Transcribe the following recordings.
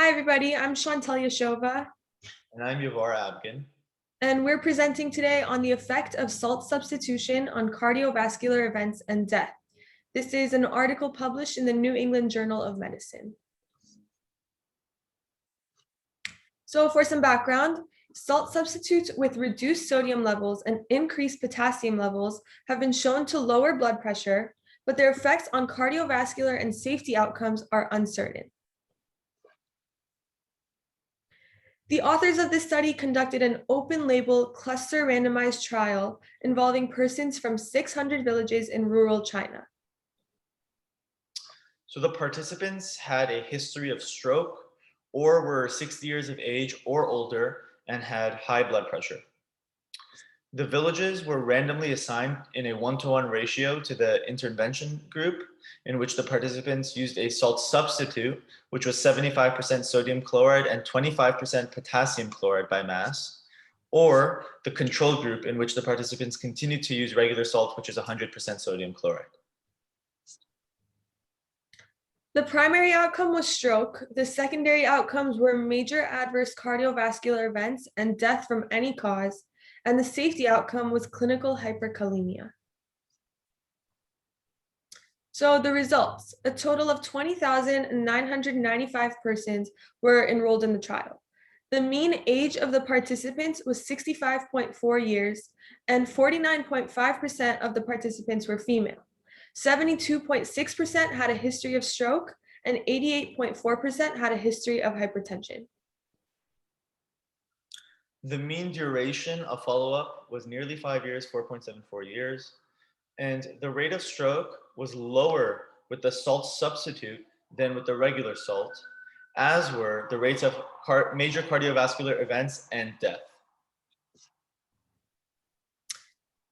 Hi, everybody. I'm Chantal Yashova, And I'm Yavar Abgin. and we're presenting today on the effect of salt substitution on cardiovascular events and death. This is an article published in the New England Journal of Medicine. So for some background, salt substitutes with reduced sodium levels and increased potassium levels have been shown to lower blood pressure, but their effects on cardiovascular and safety outcomes are uncertain. The authors of this study conducted an open-label cluster randomized trial involving persons from 600 villages in rural China. So the participants had a history of stroke or were 60 years of age or older and had high blood pressure. The villages were randomly assigned in a 1-to-1 ratio to the intervention group, in which the participants used a salt substitute, which was 75% sodium chloride and 25% potassium chloride by mass, or the control group, in which the participants continued to use regular salt, which is 100% sodium chloride. The primary outcome was stroke. The secondary outcomes were major adverse cardiovascular events and death from any cause, and the safety outcome was clinical hyperkalemia. So the results, a total of 20,995 persons were enrolled in the trial. The mean age of the participants was 65.4 years, and 49.5% of the participants were female. 72.6% had a history of stroke, and 88.4% had a history of hypertension. The mean duration of follow-up was nearly 5 years, 4.74 years, and the rate of stroke was lower with the salt substitute than with the regular salt, as were the rates of major cardiovascular events and death.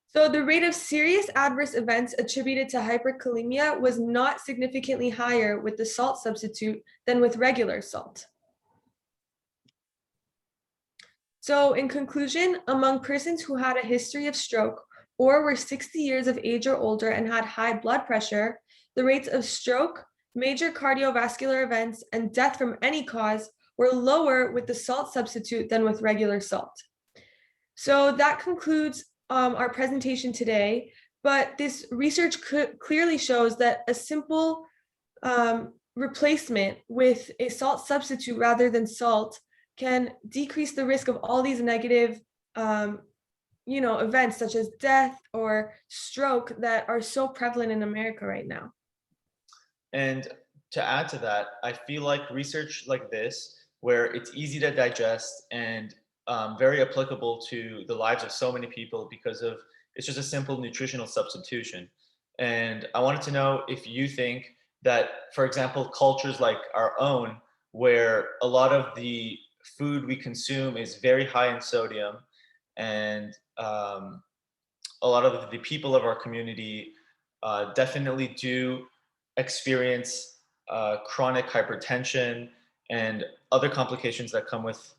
So the rate of serious adverse events attributed to hyperkalemia was not significantly higher with the salt substitute than with regular salt. So in conclusion, among persons who had a history of stroke or were 60 years of age or older and had high blood pressure, the rates of stroke, major cardiovascular events, and death from any cause were lower with the salt substitute than with regular salt. So that concludes our presentation today, but this research clearly shows that a simple replacement with a salt substitute rather than salt can decrease the risk of all these negative events such as death or stroke that are so prevalent in America right now. And to add to that, I feel like research like this, where it's easy to digest and very applicable to the lives of so many people because of it's just a simple nutritional substitution. And I wanted to know if you think that, for example, cultures like our own, where a lot of the food we consume is very high in sodium, and a lot of the people of our community definitely do experience chronic hypertension and other complications that come with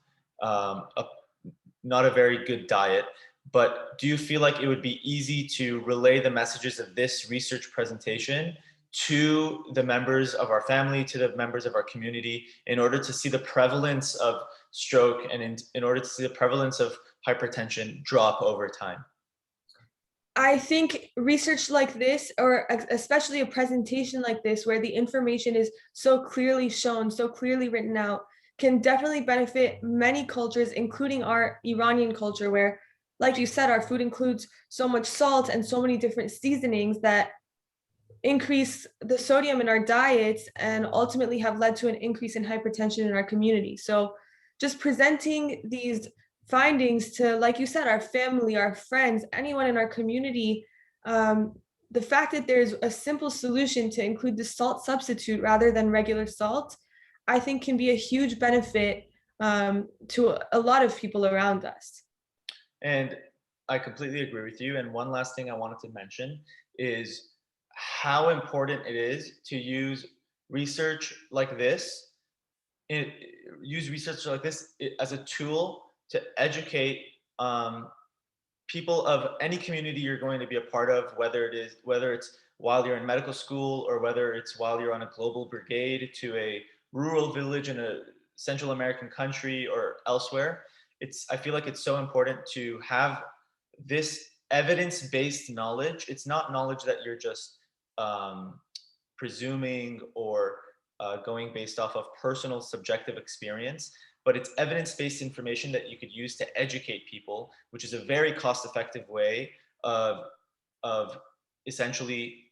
not a very good diet. But do you feel like it would be easy to relay the messages of this research presentation to the members of our family, to the members of our community, in order to see the prevalence of stroke and in order to see the prevalence of hypertension drop over time? I think research like this, or especially a presentation like this, where the information is so clearly shown, so clearly written out, can definitely benefit many cultures, including our Iranian culture, where, like you said, our food includes so much salt and so many different seasonings that increase the sodium in our diets and ultimately have led to an increase in hypertension in our community. So just presenting these findings to, like you said, our family, our friends, anyone in our community, the fact that there's a simple solution to include the salt substitute rather than regular salt, I think can be a huge benefit to a lot of people around us. And I completely agree with you. And one last thing I wanted to mention is how important it is to use research like this, as a tool to educate people of any community you're going to be a part of, whether it's while you're in medical school or whether it's while you're on a global brigade to a rural village in a Central American country or elsewhere, I feel like it's so important to have this evidence-based knowledge. It's not knowledge that you're just um, presuming or going based off of personal subjective experience, but it's evidence-based information that you could use to educate people, which is a very cost-effective way of of essentially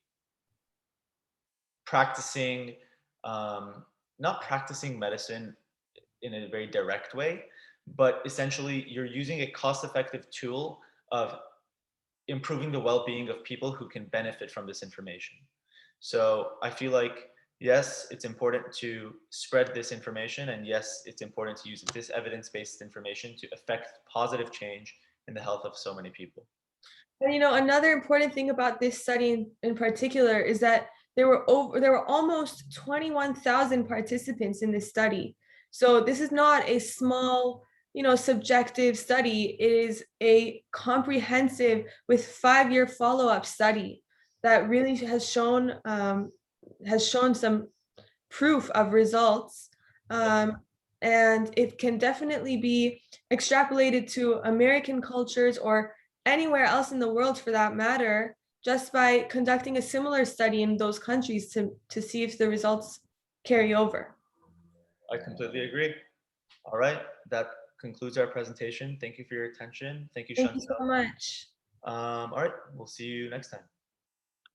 practicing, not practicing medicine in a very direct way, but essentially you're using a cost-effective tool of improving the well-being of people who can benefit from this information. So I feel like, yes, it's important to spread this information, and yes, it's important to use this evidence-based information to affect positive change in the health of so many people. And another important thing about this study in particular is that there were almost 21,000 participants in this study. So this is not a small, subjective study. It is a comprehensive with 5-year follow-up study that really has shown some proof of results. And it can definitely be extrapolated to American cultures or anywhere else in the world for that matter, just by conducting a similar study in those countries to see if the results carry over. I completely agree. All right, that concludes our presentation. Thank you for your attention. Thank you, Thank you Chantal. so much. All right, we'll see you next time.